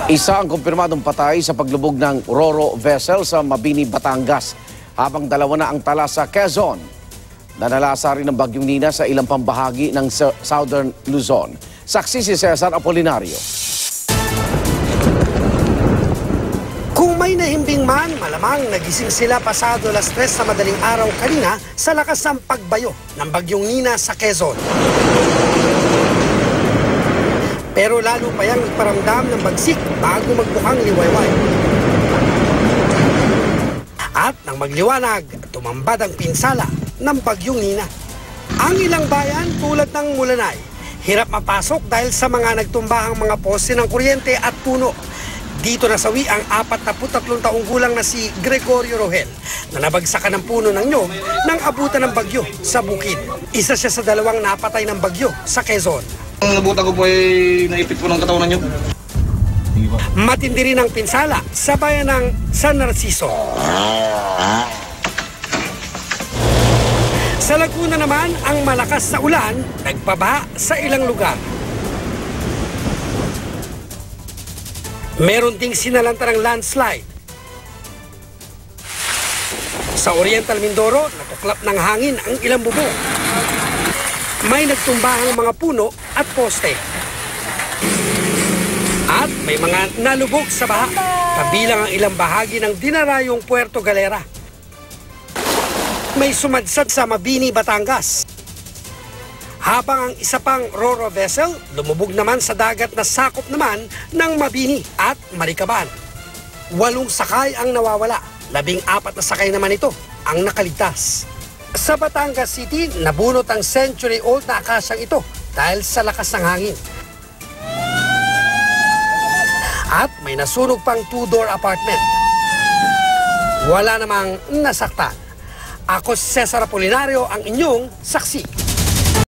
Isa ang kumpirmadong patay sa paglubog ng Roro vessel sa Mabini, Batangas, habang dalawa na ang tala sa Quezon. Nanalasa rin ng bagyong Nina sa ilang pambahagi ng Southern Luzon. Saksi si Cesar Apolinario. Kung may nahimbing man, malamang nagising sila pasado alas 3 sa madaling araw kanina sa lakas ng pagbayo ng bagyong Nina sa Quezon. Pero lalo pa yang nagparamdam ng bagsik bago magbukang liwayway. At nang magliwanag, tumambad ang pinsala ng bagyong Nina. Ang ilang bayan tulad ng Mulanay, hirap mapasok dahil sa mga nagtumbahang mga poste ng kuryente at puno. Dito nasawi ang 43 taong gulang na si Gregorio Rohel na nabagsakan ng puno ng nyog nang abutan ng bagyo sa bukid. Isa siya sa dalawang napatay ng bagyo sa Quezon. Ang nabutan ko po ay naipit po ng katawan niyo. Matindi rin ang pinsala sa bayan ng San Narciso. Sa Laguna naman, ang malakas na ulan nagpabaha sa ilang lugar. Meron ding sinalanta ng landslide. Sa Oriental Mindoro, natuklap ng hangin ang ilang bubong. May nagtumbahang mga puno at poste. At may mga nalubog sa baha, kabilang ang ilang bahagi ng dinarayong Puerto Galera. May sumadsad sa Mabini, Batangas. Habang ang isa pang Roro vessel, lumubog naman sa dagat na sakop naman ng Mabini at Marikaban. 8 sakay ang nawawala, 14 na sakay naman ito ang nakaligtas. Sa Batangas City, nabunot ang century-old na akasang ito dahil sa lakas ng hangin. At may nasunog pang 2-door apartment. Wala namang nasaktan. Ako si Cesar Apolinario, ang inyong saksi.